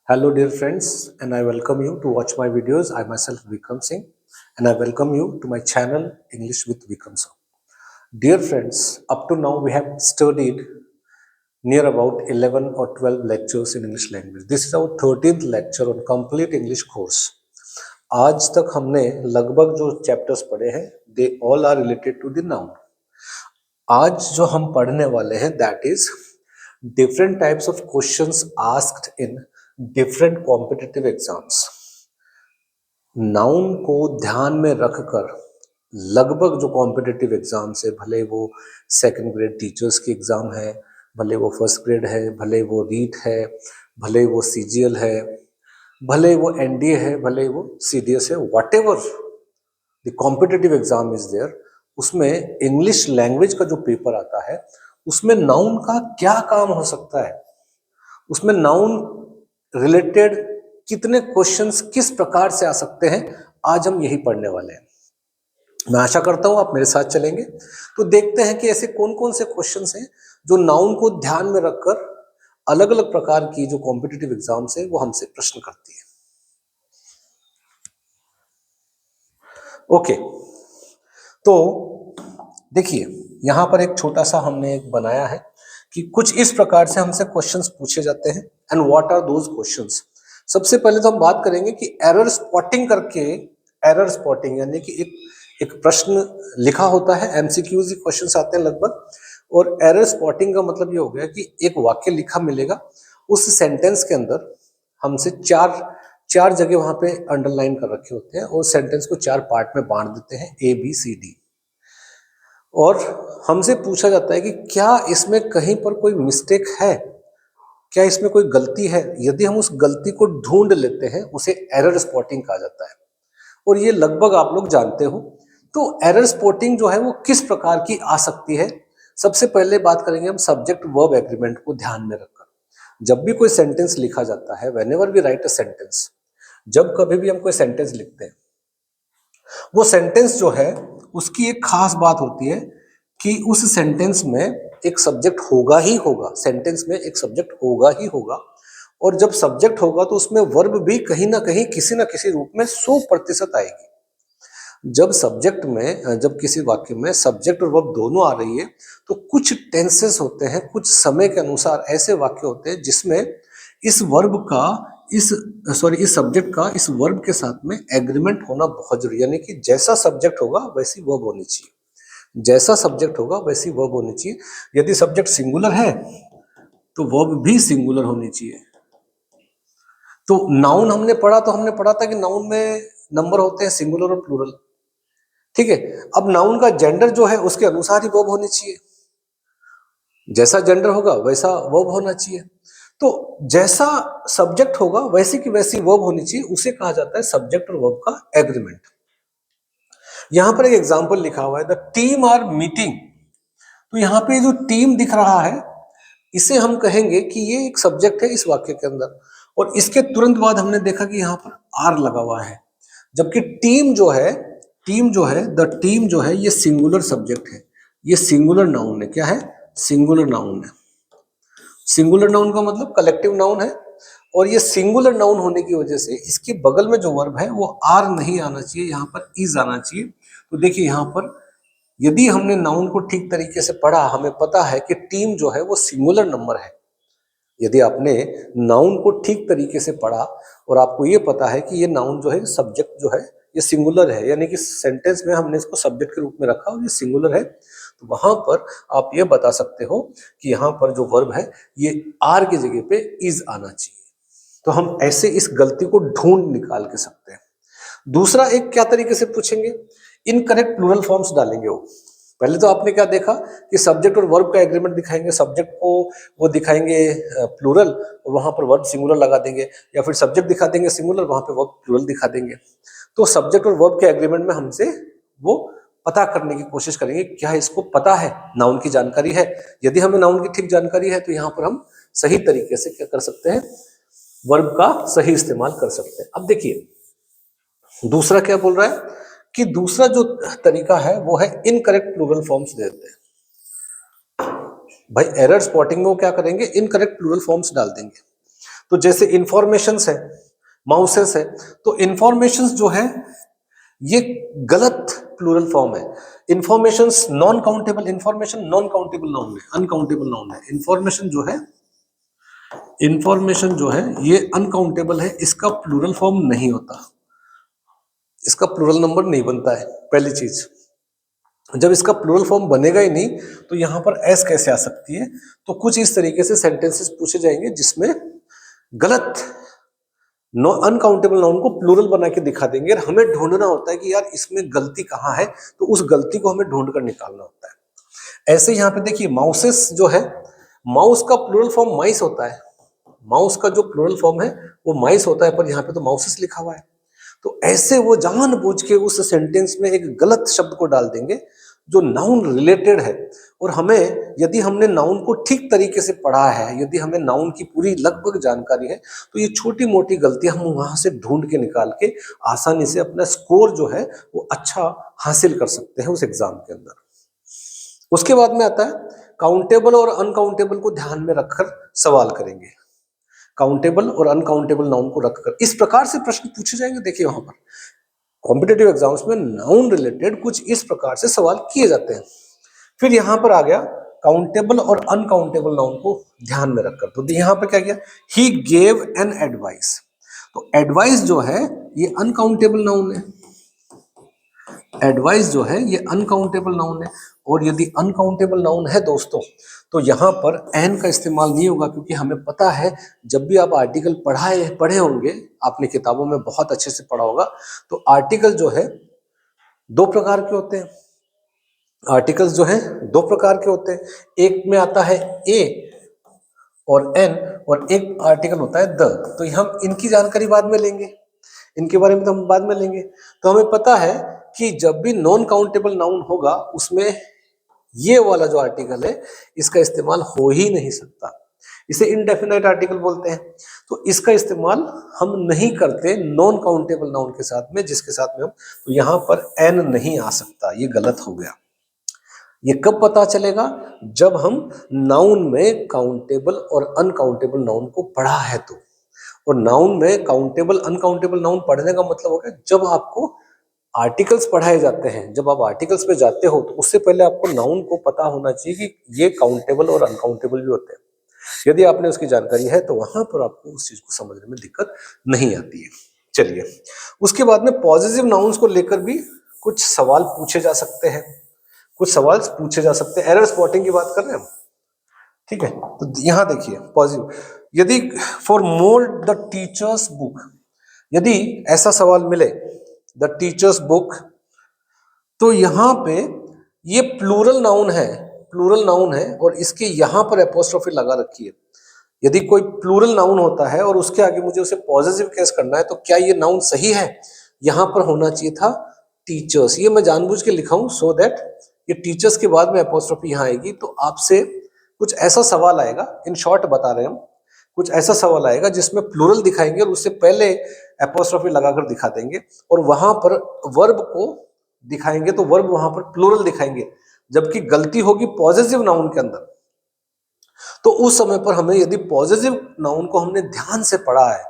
Hello, dear friends, and I welcome you to watch my videos. I myself Vikram Singh, and I welcome you to my channel English with Vikram Singh. Dear friends, up to now we have studied near about 11 or 12 lectures in English language. This is our 13th lecture on complete English course. आज तक हमने लगभग जो chapters पढ़े हैं, they all are related to the noun. आज जो हम पढ़ने वाले हैं that is different types of questions asked in different competitive exams. Noun को ध्यान में रखकर लगभग जो कॉम्पिटिटिव एग्जाम्स है, भले वो सेकंड ग्रेड टीचर्स की एग्जाम है, भले वो फर्स्ट ग्रेड है, भले वो रीट है, भले वो सीजीएल है, भले वो एनडीए है, भले वो सीडीएस है, whatever the competitive exam is there, उसमें इंग्लिश लैंग्वेज का जो पेपर आता है उसमें नाउन का क्या काम हो सकता है, उसमें नाउन रिलेटेड कितने क्वेश्चंस किस प्रकार से आ सकते हैं, आज हम यही पढ़ने वाले हैं। मैं आशा करता हूं आप मेरे साथ चलेंगे। तो देखते हैं कि ऐसे कौन कौन से क्वेश्चंस हैं जो नाउन को ध्यान में रखकर अलग अलग प्रकार की जो कॉम्पिटिटिव एग्जाम्स है वो हमसे प्रश्न करती है। ओके, तो देखिए यहां पर एक छोटा सा हमने एक बनाया है कि कुछ इस प्रकार से हमसे क्वेश्चंस पूछे जाते हैं and what are those questions. सबसे पहले तो हम बात करेंगे कि एरर स्पॉटिंग करके, एरर स्पॉटिंग यानी कि एक प्रश्न लिखा होता है, एमसीक्यूज क्वेश्चंस आते हैं लगभग, और एरर स्पॉटिंग का मतलब ये हो गया कि एक वाक्य लिखा मिलेगा, उस सेंटेंस के अंदर हमसे चार जगह वहां पे अंडरलाइन कर रखे होते हैं और सेंटेंस को चार पार्ट में बांट देते हैं, ए बी सी डी, और हमसे पूछा जाता है कि क्या इसमें कहीं पर कोई मिस्टेक है, क्या इसमें कोई गलती है। यदि हम उस गलती को ढूंढ लेते हैं उसे एरर स्पॉटिंग कहा जाता है, और ये लगभग आप लोग जानते हो। तो एरर स्पॉटिंग जो है वो किस प्रकार की आ सकती है, सबसे पहले बात करेंगे हम सब्जेक्ट वर्ब एग्रीमेंट को ध्यान में रखकर। जब भी कोई सेंटेंस लिखा जाता है, whenever we write a sentence, जब कभी भी हम कोई सेंटेंस लिखते हैं, वो सेंटेंस जो है उसकी एक खास बात होती है कि उस सेंटेंस में एक सब्जेक्ट होगा ही होगा, सेंटेंस में एक सब्जेक्ट होगा ही होगा, और जब सब्जेक्ट होगा तो उसमें वर्ब भी कहीं ना कहीं किसी ना किसी रूप में 100% आएगी। जब किसी वाक्य में सब्जेक्ट और वर्ब दोनों आ रही है तो कुछ टेंसेस होते हैं, कुछ समय के अनुसार ऐसे वाक्य होते हैं जिसमें इस वर्ब का इस सब्जेक्ट का इस वर्ब के साथ में एग्रीमेंट होना बहुत जरूरी, यानी कि जैसा सब्जेक्ट होगा वैसी वर्ब होनी चाहिए, जैसा सब्जेक्ट होगा वैसी वर्ब होनी चाहिए। यदि सब्जेक्ट सिंगुलर है तो वर्ब भी सिंगुलर होनी चाहिए। तो नाउन हमने पढ़ा था कि नाउन में नंबर होते हैं सिंगुलर और प्लूरल, ठीक है। अब नाउन का जेंडर जो है उसके अनुसार ही वर्ब होनी चाहिए, जैसा जेंडर होगा वैसा वर्ब होना चाहिए। तो जैसा सब्जेक्ट होगा वैसी की वैसी वर्ब होनी चाहिए, उसे कहा जाता है सब्जेक्ट और वर्ब का एग्रीमेंट। यहां पर एक एग्जांपल लिखा हुआ है, द टीम आर मीटिंग। तो यहां पे जो टीम दिख रहा है इसे हम कहेंगे कि ये एक सब्जेक्ट है इस वाक्य के अंदर, और इसके तुरंत बाद हमने देखा कि यहाँ पर आर लगा हुआ है, जबकि टीम जो है द टीम जो है ये सिंगुलर सब्जेक्ट है, ये सिंगुलर नाउन है। क्या है? सिंगुलर नाउन है। सिंगुलर नाउन का मतलब कलेक्टिव नाउन है, और ये सिंगुलर नाउन होने की वजह से इसके बगल में जो वर्ब है वो आर नहीं आना चाहिए, यहाँ पर इज आना चाहिए। तो देखिए यहाँ पर यदि हमने नाउन को ठीक तरीके से पढ़ा, हमें पता है कि टीम जो है वो सिंगुलर नंबर है। यदि आपने नाउन को ठीक तरीके से पढ़ा और आपको ये पता है कि ये नाउन जो है सब्जेक्ट जो है ये सिंगुलर है, यानी कि सेंटेंस में हमने इसको सब्जेक्ट के रूप में रखा और ये सिंगुलर है, तो वहां पर आप ये बता सकते हो कि यहाँ पर जो वर्ब है ये आर की जगह पे इज आना चाहिए। तो हम ऐसे इस गलती को ढूंढ निकाल के सकते हैं। दूसरा एक क्या तरीके से पूछेंगे, इनकरेक्ट प्लूरल फॉर्म्स डालेंगे वो। पहले तो आपने क्या देखा कि सब्जेक्ट और वर्ब का एग्रीमेंट दिखाएंगे, सब्जेक्ट को वो दिखाएंगे प्लूरल और वहां पर वर्ब सिंगुलर लगा देंगे, या फिर सब्जेक्ट दिखा देंगे सिंगुलर, वहां पे वर्ब प्लूरल दिखा देंगे। तो सब्जेक्ट और वर्ब के एग्रीमेंट में हमसे वो पता करने की कोशिश करेंगे क्या इसको पता है, नाउन की जानकारी है। यदि हमें नाउन की ठीक जानकारी है तो यहाँ पर हम सही तरीके से क्या कर सकते हैं, वर्ब का सही इस्तेमाल कर सकते हैं। अब देखिए दूसरा क्या बोल रहा है कि दूसरा जो तरीका है वो है इनकरेक्ट प्लूरल फॉर्म्स देते हैं। भाई एरर स्पॉटिंग में वो क्या करेंगे, इनकरेक्ट प्लूरल फॉर्म्स डाल देंगे। तो जैसे इंफॉर्मेशंस है, माउसेस है, तो इंफॉर्मेशंस जो है ये गलत प्लूरल फॉर्म है। Informations non countable, information non countable noun है, अनकाउंटेबल नाउन है। इंफॉर्मेशन जो है ये अनकाउंटेबल है, इसका प्लूरल फॉर्म नहीं होता, इसका प्लूरल नंबर नहीं बनता है। पहली चीज, जब इसका प्लूरल फॉर्म बनेगा ही नहीं तो यहां पर एस कैसे आ सकती है? तो कुछ इस तरीके से सेंटेंसेस पूछे जाएंगे जिसमें गलत अनकाउंटेबल नाउन को प्लूरल बना के दिखा देंगे, और हमें ढूंढना होता है कि यार इसमें गलती कहाँ है, तो उस गलती को हमें ढूंढ कर निकालना होता है। ऐसे यहाँ पे देखिए माउसेस जो है, माउस का प्लूरल फॉर्म माइस होता है, माउस का जो प्लूरल फॉर्म है वो माइस होता है, पर यहाँ पे तो माउसेस लिखा हुआ है। तो ऐसे वो जानबूझ के उस सेंटेंस में एक गलत शब्द को डाल देंगे जो नाउन रिलेटेड है, और हमें यदि हमने नाउन को ठीक तरीके से पढ़ा है, यदि हमें नाउन की पूरी लगभग जानकारी है, तो ये छोटी मोटी गलतियां हम वहां से ढूंढ के निकाल के आसानी से अपना स्कोर जो है वो अच्छा हासिल कर सकते हैं उस एग्जाम के अंदर। उसके बाद में आता है काउंटेबल और अनकाउंटेबल को ध्यान में रखकर सवाल करेंगे। काउंटेबल और अनकाउंटेबल नाउन को रखकर इस प्रकार से प्रश्न पूछे जाएंगे। देखिए वहां पर कॉम्पिटेटिव एग्जाम्स में नाउन रिलेटेड कुछ इस प्रकार से सवाल किए जाते हैं। फिर यहां पर आ गया काउंटेबल और अनकाउंटेबल नाउन को ध्यान में रखकर, तो यहां पर क्या किया, ही गेव एन एडवाइस। तो एडवाइस जो है ये अनकाउंटेबल नाउन है, एडवाइस जो है ये अनकाउंटेबल नाउन है। और यदि अनकाउंटेबल नाउन है दोस्तों, तो यहां पर एन का इस्तेमाल नहीं होगा, क्योंकि हमें पता है जब भी आप आर्टिकल पढ़े होंगे, आपने किताबों में बहुत अच्छे से पढ़ा होगा, तो आर्टिकल जो है दो प्रकार के होते हैं। आर्टिकल्स जो हैं दो प्रकार के होते हैं, एक में आता है ए और एन, और एक आर्टिकल होता है द। तो हम इनकी जानकारी बाद में लेंगे, इनके बारे में तो हम बाद में लेंगे। तो हमें पता है कि जब भी नॉन काउंटेबल नाउन होगा उसमें ये वाला जो आर्टिकल है इसका इस्तेमाल हो ही नहीं सकता, इसे इनडेफिनाइट आर्टिकल बोलते हैं। तो इसका इस्तेमाल हम नहीं करते नॉन काउंटेबल नाउन के साथ में, जिसके साथ में हम, तो यहां पर एन नहीं आ सकता, ये गलत हो गया। ये कब पता चलेगा? जब हम नाउन में काउंटेबल और अनकाउंटेबल नाउन को पढ़ा है तो। और नाउन में काउंटेबल अनकाउंटेबल नाउन पढ़ने का मतलब हो गया जब आपको आर्टिकल्स पढ़ाए जाते हैं, जब आप आर्टिकल्स पे जाते हो तो उससे पहले आपको नाउन को पता होना चाहिए कि ये काउंटेबल और अनकाउंटेबल भी होते हैं। यदि आपने उसकी जानकारी है तो वहां पर आपको उस चीज को समझने में दिक्कत नहीं आती है। चलिए, उसके बाद में पॉजिटिव नाउन्स को लेकर भी कुछ सवाल पूछे जा सकते हैं, कुछ सवाल पूछे जा सकते हैं। एरर स्पॉटिंग की बात कर रहे हैं हम, ठीक है। तो यहां देखिए पॉजिटिव, यदि for mould the teachers book, यदि ऐसा सवाल मिले द टीचर्स बुक, तो यहां पे ये प्लूरल नाउन है, प्लूरल नाउन है, और इसके यहां पर एपोस्ट्रोफी लगा रखी है। यदि कोई प्लूरल नाउन होता है और उसके आगे मुझे उसे पॉजिटिव केस करना है, तो क्या ये नाउन सही है? यहां पर होना चाहिए था टीचर्स। ये मैं जानबूझ के लिखा हूं सो दैट ये टीचर्स के बाद में एपोस्ट्रोफी यहां आएगी, तो आपसे कुछ ऐसा सवाल आएगा, इन शॉर्ट बता रहे हैं हम, कुछ ऐसा सवाल आएगा जिसमें प्लूरल दिखाएंगे और उससे पहले एपोस्ट्रोफी लगाकर दिखा देंगे, और वहां पर वर्ब को दिखाएंगे तो वर्ब वहां पर प्लूरल दिखाएंगे, जबकि गलती होगी पॉजिटिव नाउन के अंदर। तो उस समय पर हमें, यदि पॉजिटिव नाउन को हमने ध्यान से पढ़ा है,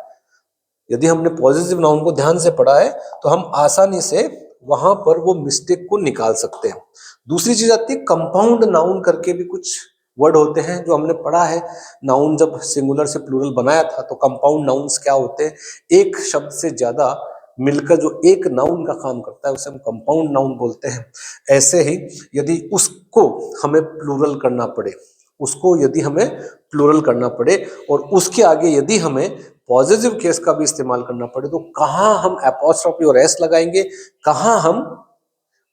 यदि हमने पॉजिटिव नाउन को ध्यान से पढ़ा है, तो हम आसानी से वहां पर वो मिस्टेक को निकाल सकते हैं। दूसरी चीज आती है कंपाउंड नाउन करके भी कुछ वर्ड होते हैं जो हमने पढ़ा है। नाउन जब सिंगुलर से प्लूरल बनाया था तो कंपाउंड नाउन्स क्या होते हैं? एक शब्द से ज्यादा मिलकर जो एक नाउन का काम करता है उसे हम कंपाउंड नाउन बोलते हैं। ऐसे ही यदि उसको हमें प्लूरल करना पड़े, उसको यदि हमें प्लूरल करना पड़े और उसके आगे यदि हमें पॉजिटिव केस का भी इस्तेमाल करना पड़े, तो कहां हम एपोस्ट्रोफी और एस लगाएंगे, कहां हम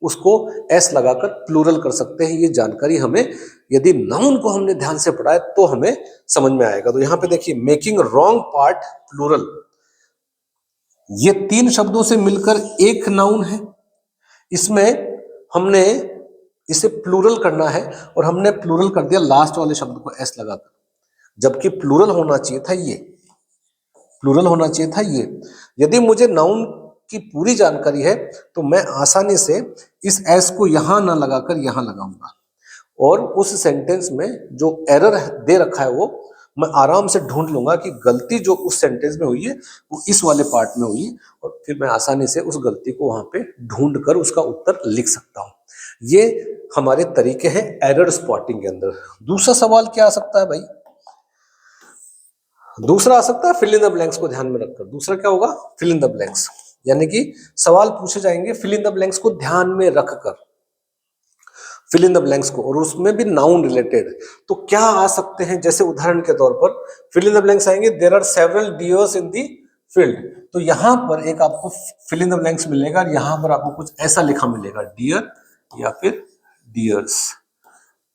उसको एस लगाकर प्लूरल कर सकते हैं, ये जानकारी हमें, यदि नाउन को हमने ध्यान से पढ़ा है तो हमें समझ में आएगा। तो यहां पे देखिए मेकिंग रॉन्ग पार्ट प्लूरल, ये तीन शब्दों से मिलकर एक नाउन है, इसमें हमने इसे प्लूरल करना है और हमने प्लूरल कर दिया लास्ट वाले शब्द को एस लगाकर, जबकि प्लूरल होना चाहिए था ये, प्लूरल होना चाहिए था ये। यदि मुझे नाउन की पूरी जानकारी है तो मैं आसानी से इस एस को यहां ना लगाकर यहां लगाऊंगा, और उस सेंटेंस में जो एरर दे रखा है वो मैं आराम से ढूंढ लूंगा कि गलती जो उस सेंटेंस में हुई है वो इस वाले पार्ट में हुई है, और फिर मैं आसानी से उस गलती को वहां पे ढूंढ कर उसका उत्तर लिख सकता हूं। ये हमारे तरीके हैं एरर स्पॉटिंग के अंदर। दूसरा सवाल क्या आ सकता है भाई? दूसरा आ सकता है फिल इन द ब्लैंक्स को ध्यान में रखकर। दूसरा क्या होगा? फिल इन द ब्लैंक्स, यानी कि सवाल पूछे जाएंगे फिल इन द ब्लैंक्स को ध्यान में रखकर, फिल इन द ब्लैंक्स को, और उसमें भी नाउन रिलेटेड। तो क्या आ सकते हैं? जैसे उदाहरण के तौर पर फिल इन द ब्लैंक्स आएंगे, there are several deers in the field. तो यहां पर एक आपको फिल इन द ब्लैंक्स मिलेगा, और यहां पर आपको कुछ ऐसा लिखा मिलेगा, डियर या फिर डियर्स।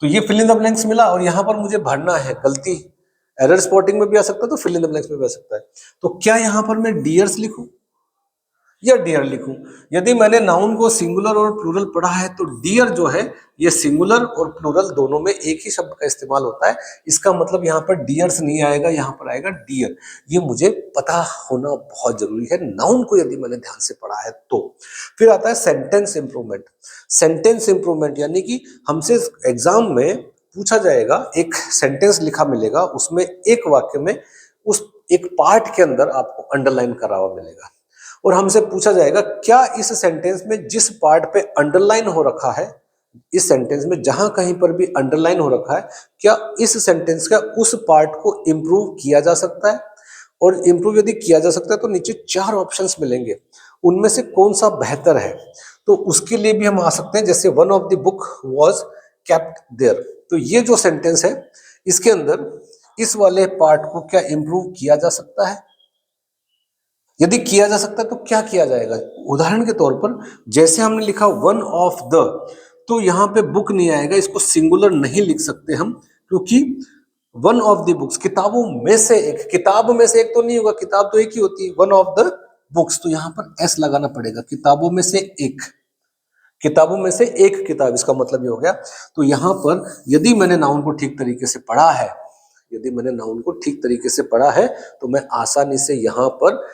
तो ये फिल इन द ब्लैंक्स मिला, और यहां पर मुझे भरना है गलती। एरर स्पॉटिंग में भी आ सकता है, तो फिल इन द ब्लैंक्स में भी आ सकता है। तो क्या यहां पर मैं डियर्स लिखूं या डियर लिखूं? यदि मैंने नाउन को सिंगुलर और प्लूरल पढ़ा है तो डियर जो है ये सिंगुलर और प्लूरल दोनों में एक ही शब्द का इस्तेमाल होता है। इसका मतलब यहाँ पर डियर्स नहीं आएगा, यहाँ पर आएगा डियर। ये मुझे पता होना बहुत जरूरी है नाउन को, यदि मैंने ध्यान से पढ़ा है तो। फिर आता है सेंटेंस इंप्रूवमेंट। सेंटेंस इंप्रूवमेंट यानी कि हमसे एग्जाम में पूछा जाएगा, एक सेंटेंस लिखा मिलेगा, उसमें एक वाक्य में उस एक पार्ट के अंदर आपको अंडरलाइन करा हुआ मिलेगा, और हमसे पूछा जाएगा क्या इस सेंटेंस में जिस पार्ट पे अंडरलाइन हो रखा है, इस सेंटेंस में जहां कहीं पर भी अंडरलाइन हो रखा है, क्या इस सेंटेंस का उस पार्ट को इंप्रूव किया जा सकता है? और इंप्रूव यदि किया जा सकता है तो नीचे 4 ऑप्शंस मिलेंगे, उनमें से कौन सा बेहतर है? तो उसके लिए भी हम आ सकते हैं, जैसे one of the book was kept there. तो ये जो सेंटेंस है इसके अंदर इस वाले पार्ट को क्या इंप्रूव किया जा सकता है? यदि किया जा सकता है तो क्या किया जाएगा? उदाहरण के तौर पर जैसे हमने लिखा वन ऑफ द, तो यहां पे बुक नहीं आएगा, इसको सिंगुलर नहीं लिख सकते हम, क्योंकि वन ऑफ द बुक्स, किताबों में से एक, किताब में से एक तो नहीं होगा, किताब तो एक ही होती है, वन ऑफ द बुक्स, तो यहां पर एस लगाना पड़ेगा, किताबों में से एक, किताबों में से एक किताब, इसका मतलब ये हो गया। तो यहां पर यदि मैंने नाउन को ठीक तरीके से पढ़ा है, यदि मैंने नाउन को ठीक तरीके से पढ़ा है तो मैं आसानी से यहां पर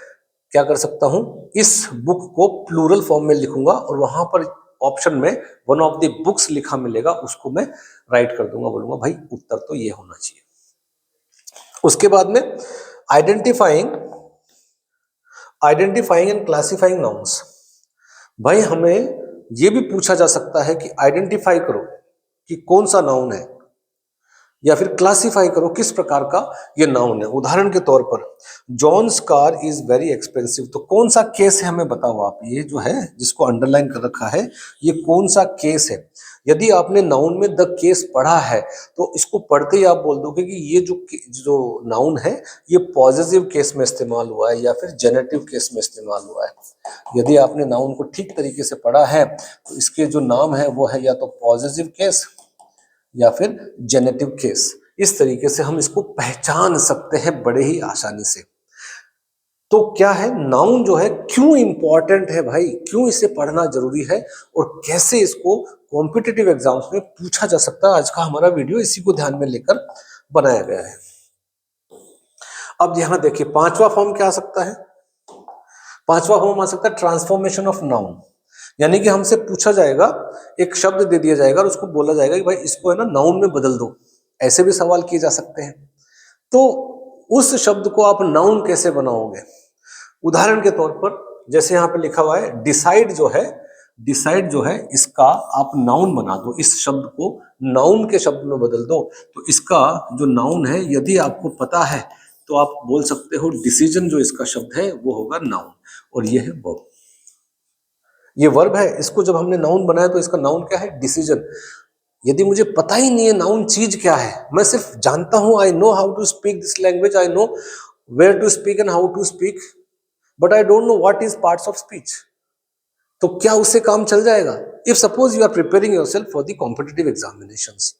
क्या कर सकता हूं, इस बुक को प्लूरल फॉर्म में लिखूंगा, और वहां पर ऑप्शन में वन ऑफ द बुक्स लिखा मिलेगा, उसको मैं राइट कर दूंगा, बोलूंगा भाई उत्तर तो ये होना चाहिए। उसके बाद में identifying identifying and classifying nouns. भाई हमें यह भी पूछा जा सकता है कि आइडेंटिफाई करो कि कौन सा नाउन है, या फिर क्लासिफाई करो किस प्रकार का ये नाउन है। उदाहरण के तौर पर John's car is very expensive, तो कौन सा केस है हमें बताओ आप, ये जो है जिसको अंडरलाइन कर रखा है ये कौन सा केस है? यदि आपने नाउन में द केस पढ़ा है तो इसको पढ़ते ही आप बोल दोगे कि ये जो नाउन है ये पॉजिटिव केस में इस्तेमाल हुआ है या फिर जेनेटिव केस में इस्तेमाल हुआ है। यदि आपने नाउन को ठीक तरीके से पढ़ा है तो इसके जो नाम है वो है या तो पॉजिटिव केस या फिर जेनेटिव केस। इस तरीके से हम इसको पहचान सकते हैं बड़े ही आसानी से। तो क्या है नाउन जो है, क्यों इंपॉर्टेंट है भाई, क्यों इसे पढ़ना जरूरी है, और कैसे इसको कॉम्पिटिटिव एग्जाम्स में पूछा जा सकता है, आज का हमारा वीडियो इसी को ध्यान में लेकर बनाया गया है। अब यहां देखिए पांचवा फॉर्म क्या आ सकता है? पांचवा फॉर्म आ सकता है ट्रांसफॉर्मेशन ऑफ नाउन, यानी कि हमसे पूछा जाएगा, एक शब्द दे दिया जाएगा और उसको बोला जाएगा कि भाई इसको है ना नाउन में बदल दो। ऐसे भी सवाल किए जा सकते हैं। तो उस शब्द को आप नाउन कैसे बनाओगे? उदाहरण के तौर पर जैसे यहाँ पे लिखा हुआ है डिसाइड जो है इसका आप नाउन बना दो, इस शब्द को नाउन के शब्द में बदल दो। तो इसका जो नाउन है यदि आपको पता है तो आप बोल सकते हो डिसीजन, जो इसका शब्द है वो होगा नाउन, और ये है वर्ब। ये वर्ब है, इसको जब हमने नाउन बनाया तो इसका नाउन क्या है? डिसीजन। यदि मुझे पता ही नहीं है नाउन चीज क्या है, मैं सिर्फ जानता हूं I know how to speak this language, I know where to speak and how to speak, but I don't know what is parts of speech, तो क्या उससे काम चल जाएगा? If suppose you are preparing yourself for the competitive examinations,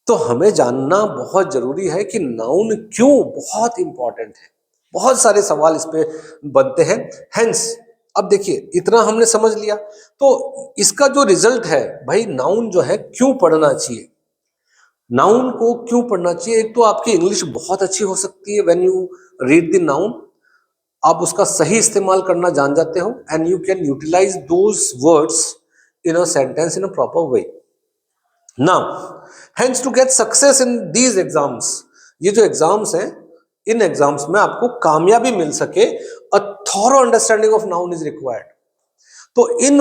तो हमें जानना बहुत जरूरी है कि नाउन क्यों बहुत इंपॉर्टेंट है। बहुत सारे सवाल इस पे बनते हैं। हेंस अब देखिए इतना हमने समझ लिया, तो इसका जो रिजल्ट है भाई नाउन जो है क्यों पढ़ना चाहिए, नाउन को क्यों पढ़ना चाहिए? एक तो आपकी इंग्लिश बहुत अच्छी हो सकती है when you read the noun, आप उसका सही इस्तेमाल करना जान जाते हो, and you can utilize those words in a sentence in a proper way. Now hence to get success in these exams, ये जो एग्जाम्स हैं, इन एग्जाम्स में आपको कामयाबी मिल सके, a thorough understanding of noun is required. तो इन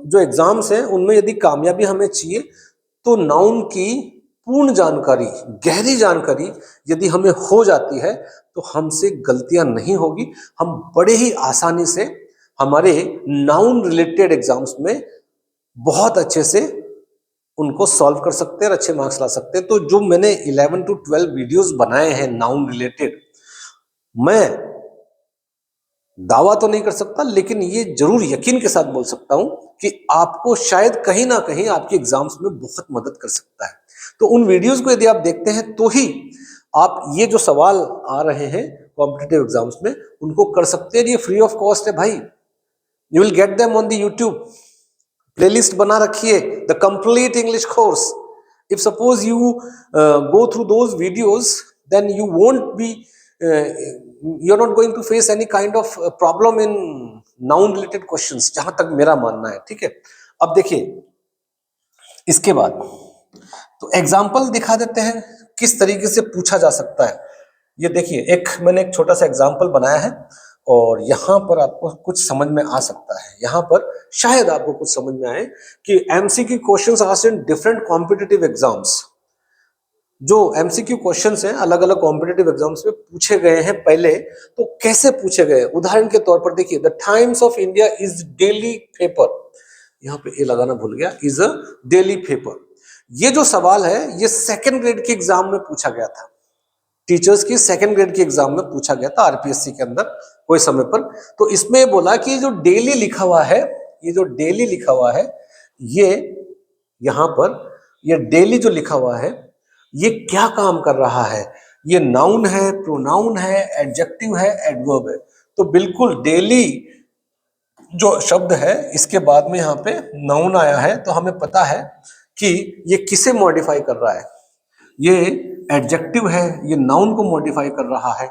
जो एग्जाम्स हैं उनमें यदि कामयाबी हमें चाहिए तो नाउन की पूर्ण जानकारी, गहरी जानकारी यदि हमें हो जाती है तो हमसे गलतियां नहीं होगी, हम बड़े ही आसानी से हमारे नाउन रिलेटेड एग्जाम्स में बहुत अच्छे से उनको सॉल्व कर सकते हैं और अच्छे मार्क्स ला सकते हैं। तो जो मैंने 11 to 12 वीडियोस बनाए हैं नाउन रिलेटेड, मैं दावा तो नहीं कर सकता लेकिन ये जरूर यकीन के साथ बोल सकता हूं कि आपको शायद कहीं ना कहीं आपके एग्जाम्स में बहुत मदद कर सकता है। तो उन वीडियोस को यदि आप देखते हैं तो ही आप ये जो सवाल आ रहे हैं कॉम्पिटिटिव एग्जाम्स में उनको कर सकते हैं। ये फ्री ऑफ कॉस्ट है भाई, you will get them on the YouTube, playlist बना रखिए, the complete English course. If suppose you go through those videos, then you won't be you're not going to face any kind of problem in noun related questions, जहां तक मेरा मानना है। ठीक है, अब देखिए इसके बाद तो एग्जाम्पल दिखा देते हैं किस तरीके से पूछा जा सकता है। ये देखिए मैंने एक छोटा सा एग्जाम्पल बनाया है और यहां पर आपको कुछ समझ में आ सकता है। यहां पर शायद आपको कुछ समझ में आए कि MCQ questions asked in different competitive exams, जो एमसीक्यू क्वेश्चंस हैं अलग अलग कॉम्पिटिटिव एग्जाम्स में पूछे गए हैं पहले, तो कैसे पूछे गए। उदाहरण के तौर पर देखिए, the times of India is daily paper, यहां पे ए लगाना भूल गया, इज अ डेली पेपर। ये जो सवाल है ये सेकंड ग्रेड के एग्जाम में पूछा गया था, टीचर्स की सेकंड ग्रेड के एग्जाम में पूछा गया था आरपीएससी के अंदर कोई समय पर। तो इसमें बोला कि जो डेली लिखा हुआ है, ये जो डेली लिखा हुआ है, ये यहां पर ये डेली जो लिखा हुआ है ये क्या काम कर रहा है, ये नाउन है, प्रोनाउन है, एडजेक्टिव है, एडवर्ब है। तो बिल्कुल डेली जो शब्द है इसके बाद में यहाँ पे नाउन आया है, तो हमें पता है कि ये किसे मॉडिफाई कर रहा है, ये एडजेक्टिव है, ये नाउन को मॉडिफाई कर रहा है।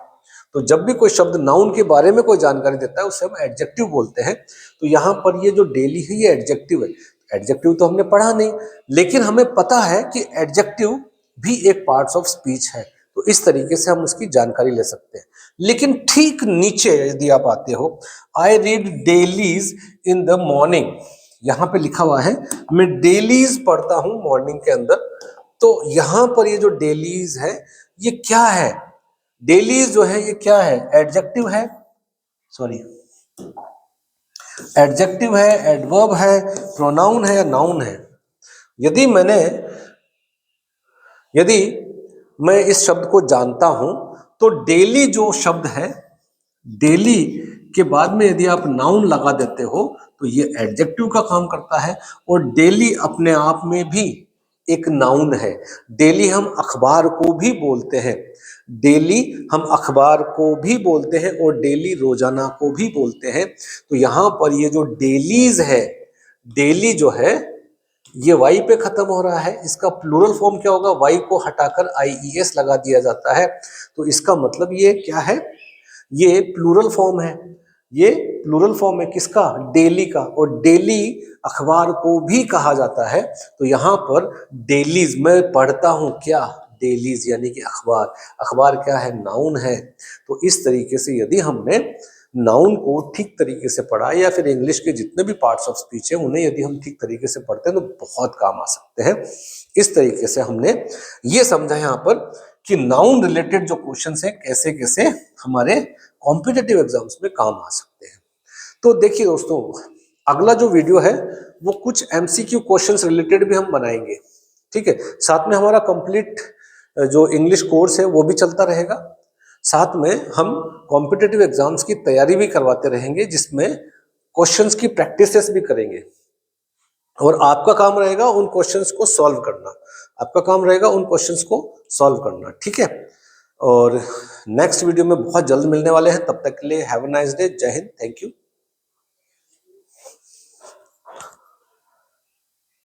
तो जब भी कोई शब्द नाउन के बारे में कोई जानकारी देता है उसे हम एडजेक्टिव बोलते हैं। तो यहाँ पर ये जो डेली है ये एडजेक्टिव है। एडजेक्टिव तो हमने पढ़ा नहीं, लेकिन हमें पता है कि एडजेक्टिव भी एक पार्ट्स ऑफ स्पीच है, तो इस तरीके से हम उसकी जानकारी ले सकते हैं। लेकिन ठीक नीचे यदि आप आते हो, I read dailies in the morning, यहाँ पे लिखा हुआ है मैं डेलीज पढ़ता हूं मॉर्निंग के अंदर। तो यहां पर ये जो डेलीज है ये क्या है, डेलीज जो है ये क्या है, एडजेक्टिव है, सॉरी एडजेक्टिव है, एडवर्ब है, प्रोनाउन है या नाउन है। यदि मैं इस शब्द को जानता हूं तो डेली जो शब्द है, डेली के बाद में यदि आप नाउन लगा देते हो तो ये एडजेक्टिव का काम करता है। और डेली अपने आप में भी एक नाउन है। डेली हम अखबार को भी बोलते हैं, डेली हम अखबार को भी बोलते हैं और डेली रोजाना को भी बोलते हैं। तो यहां पर ये जो डेलीज है, डेली जो है ये वाई पे खत्म हो रहा है, इसका प्लूरल फॉर्म क्या होगा, वाई को हटाकर आईईएस लगा दिया जाता है। तो इसका मतलब ये क्या है, ये प्लूरल फॉर्म है, ये प्लूरल फॉर्म है किसका, डेली का। और डेली अखबार को भी कहा जाता है। तो यहाँ पर डेलीज मैं पढ़ता हूँ क्या, डेलीज यानी कि अखबार, अखबार क्या है, नाउन है। तो इस तरीके से यदि हमने नाउन को ठीक तरीके से पढ़ा या फिर इंग्लिश के जितने भी पार्ट्स ऑफ स्पीच है उन्हें यदि हम ठीक तरीके से पढ़ते हैं तो बहुत काम आ सकते हैं। इस तरीके से हमने ये समझा यहाँ पर कि नाउन रिलेटेड जो क्वेश्चंस हैं कैसे कैसे हमारे कॉम्पिटिटिव एग्जाम्स में काम आ सकते हैं। तो देखिए दोस्तों, अगला जो वीडियो है वो कुछ एमसीक्यू क्वेश्चंस रिलेटेड भी हम बनाएंगे। ठीक है, साथ में हमारा कंप्लीट जो इंग्लिश कोर्स है वो भी चलता रहेगा, साथ में हम कॉम्पिटिटिव एग्जाम्स की तैयारी भी करवाते रहेंगे जिसमें क्वेश्चंस की प्रैक्टिसेस भी करेंगे। और आपका काम रहेगा उन क्वेश्चंस को सॉल्व करना, आपका काम रहेगा उन क्वेश्चंस को सॉल्व करना। ठीक है, और नेक्स्ट वीडियो में बहुत जल्द मिलने वाले हैं, तब तक के लिए हैव अ नाइस डे, जय हिंद, थैंक यू।